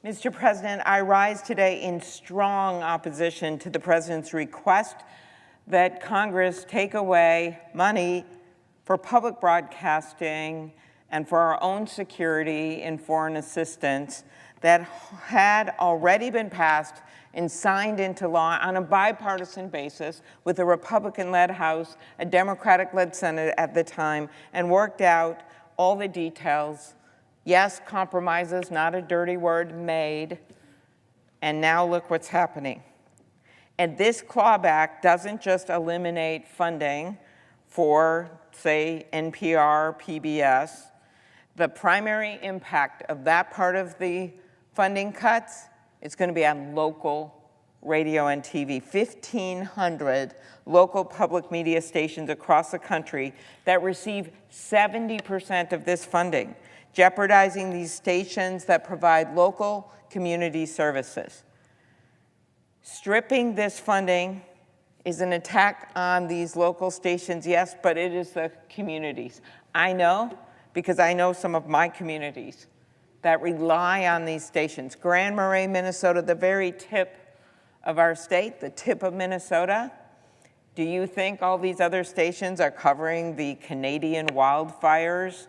Mr. President, I rise today in strong opposition to the President's request that Congress take away money for public broadcasting and for our own security in foreign assistance that had already been passed and signed into law on a bipartisan basis with a Republican-led House, a Democratic-led Senate at the time, and worked out all the details. Yes, compromises, not a dirty word, made. And now look what's happening. And this clawback doesn't just eliminate funding for, say, NPR, PBS. The primary impact of that part of the funding cuts is going to be on local radio and TV. 1,500 local public media stations across the country that receive 70% of this funding, jeopardizing these stations that provide local community services. Stripping this funding is an attack on these local stations, yes, but it is the communities. I know, because I know some of my communities that rely on these stations. Grand Marais, Minnesota, the very tip of our state, the tip of Minnesota. Do you think all these other stations are covering the Canadian wildfires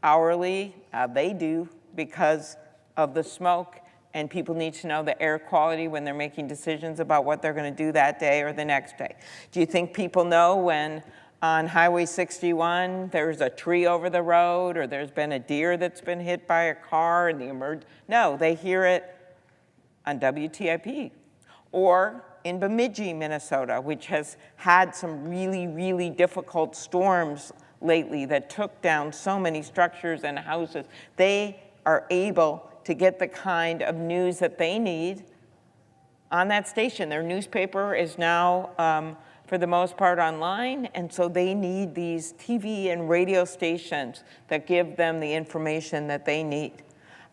hourly? They do, because of the smoke, and people need to know the air quality when they're making decisions about what they're going to do that day or the next day. Do you think people know when on Highway 61 there's a tree over the road, or there's been a deer that's been hit by a car and No, they hear it on WTIP. Or in Bemidji, Minnesota, which has had some really, really difficult storms lately that took down so many structures and houses. They are able to get the kind of news that they need on that station. Their newspaper is now, for the most part, online, and so they need these TV and radio stations that give them the information that they need.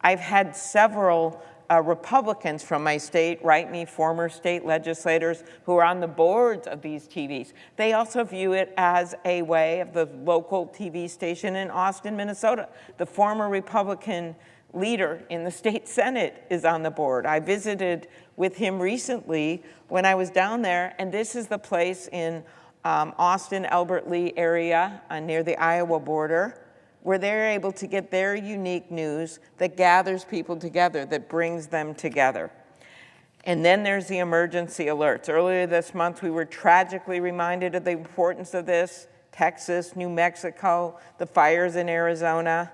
I've had several Republicans from my state write me, former state legislators who are on the boards of these TVs. They also view it as a way of the local TV station in Austin, Minnesota. The former Republican leader in the state Senate is on the board. I visited with him recently when I was down there, and this is the place in Austin, Albert Lee area near the Iowa border, where they're able to get their unique news that gathers people together, that brings them together. And then there's the emergency alerts. Earlier this month, we were tragically reminded of the importance of this. Texas, New Mexico, the fires in Arizona.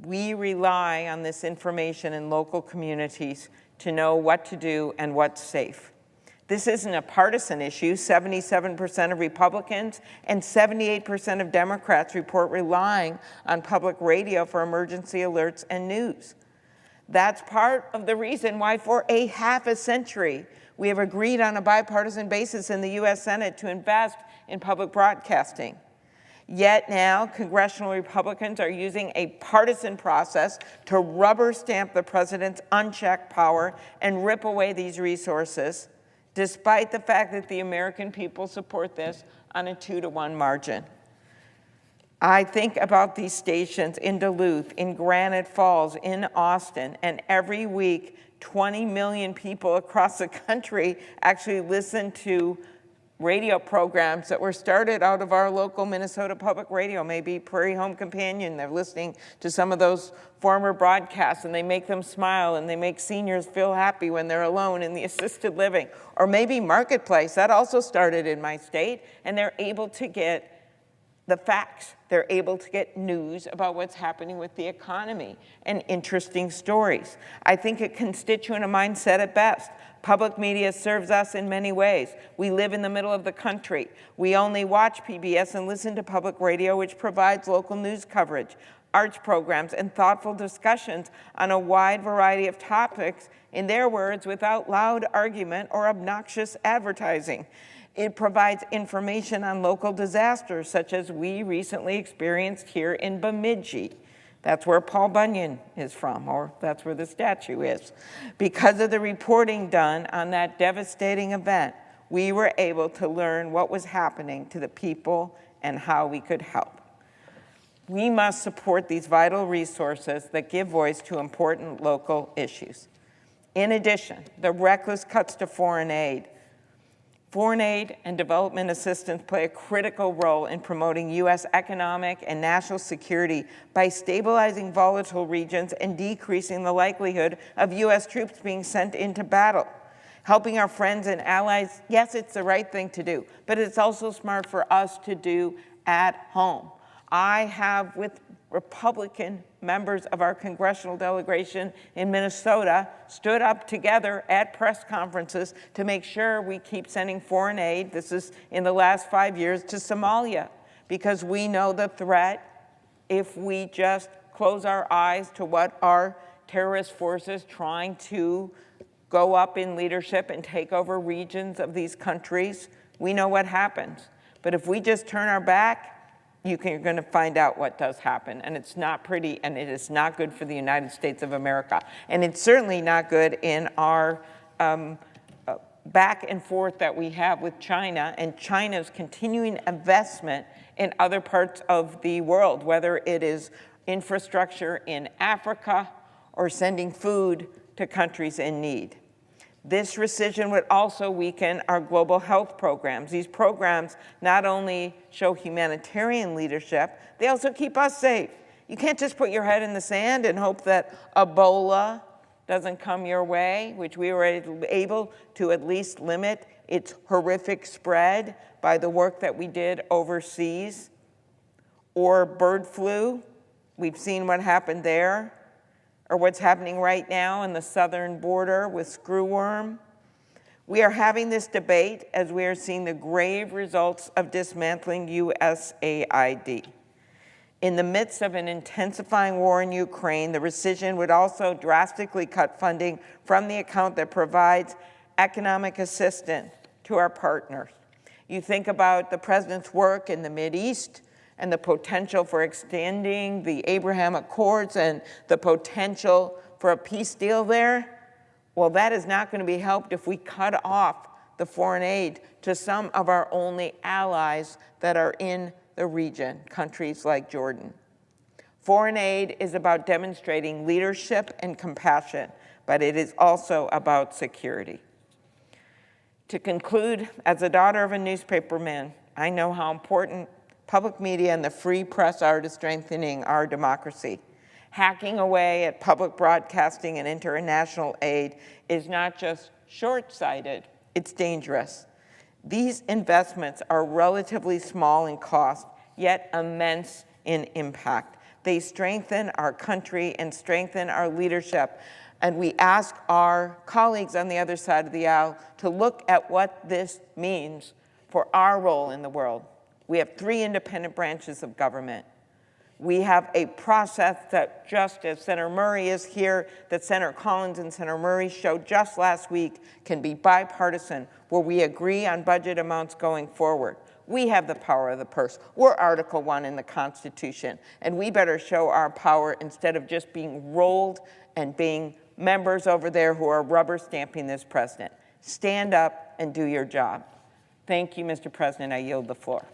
We rely on this information in local communities to know what to do and what's safe. This isn't a partisan issue. 77% of Republicans and 78% of Democrats report relying on public radio for emergency alerts and news. That's part of the reason why for a half a century we have agreed on a bipartisan basis in the U.S. Senate to invest in public broadcasting. Yet now, congressional Republicans are using a partisan process to rubber stamp the president's unchecked power and rip away these resources, despite the fact that the American people support this on a 2-to-1 margin. I think about these stations in Duluth, in Granite Falls, in Austin, and every week 20 million people across the country actually listen to radio programs that were started out of our local Minnesota Public Radio, maybe Prairie Home Companion. They're listening to some of those former broadcasts, and they make them smile, and they make seniors feel happy when they're alone in the assisted living. Or maybe Marketplace, that also started in my state, and they're able to get the facts. They're able to get news about what's happening with the economy and interesting stories. I think a constituent of mine said it best. Public media serves us in many ways. We live in the middle of the country. We only watch PBS and listen to public radio, which provides local news coverage, arts programs, and thoughtful discussions on a wide variety of topics, in their words, without loud argument or obnoxious advertising. It provides information on local disasters, such as we recently experienced here in Bemidji. That's where Paul Bunyan is from, or that's where the statue is. Because of the reporting done on that devastating event, we were able to learn what was happening to the people and how we could help. We must support these vital resources that give voice to important local issues. In addition, the reckless cuts to foreign aid and development assistance play a critical role in promoting U.S. economic and national security by stabilizing volatile regions and decreasing the likelihood of U.S. troops being sent into battle. Helping our friends and allies, yes, it's the right thing to do, but it's also smart for us to do at home. I have, with Republican members of our congressional delegation in Minnesota, stood up together at press conferences to make sure we keep sending foreign aid, this is in the last 5 years, to Somalia, because we know the threat if we just close our eyes to what our terrorist forces trying to go up in leadership and take over regions of these countries, we know what happens. But if we just turn our back, you're going to find out what does happen. And it's not pretty, and it is not good for the United States of America. And it's certainly not good in our back and forth that we have with China and China's continuing investment in other parts of the world, whether it is infrastructure in Africa or sending food to countries in need. This rescission would also weaken our global health programs. These programs not only show humanitarian leadership, they also keep us safe. You can't just put your head in the sand and hope that Ebola doesn't come your way, which we were able to at least limit its horrific spread by the work that we did overseas. Or bird flu, we've seen what happened there. Or what's happening right now in the southern border with screwworm. We are having this debate as we are seeing the grave results of dismantling USAID. In the midst of an intensifying war in Ukraine, the rescission would also drastically cut funding from the account that provides economic assistance to our partners. You think about the president's work in the Mideast, and the potential for extending the Abraham Accords and the potential for a peace deal there, well, that is not going to be helped if we cut off the foreign aid to some of our only allies that are in the region, countries like Jordan. Foreign aid is about demonstrating leadership and compassion, but it is also about security. To conclude, as a daughter of a newspaperman, I know how important public media and the free press are to strengthening our democracy. Hacking away at public broadcasting and international aid is not just short-sighted, it's dangerous. These investments are relatively small in cost, yet immense in impact. They strengthen our country and strengthen our leadership. And we ask our colleagues on the other side of the aisle to look at what this means for our role in the world. We have 3 independent branches of government. We have a process that, just as Senator Murray is here, that Senator Collins and Senator Murray showed just last week, can be bipartisan, where we agree on budget amounts going forward. We have the power of the purse. We're Article 1 in the Constitution, and we better show our power instead of just being rolled and being members over there who are rubber stamping this president. Stand up and do your job. Thank you, Mr. President. I yield the floor.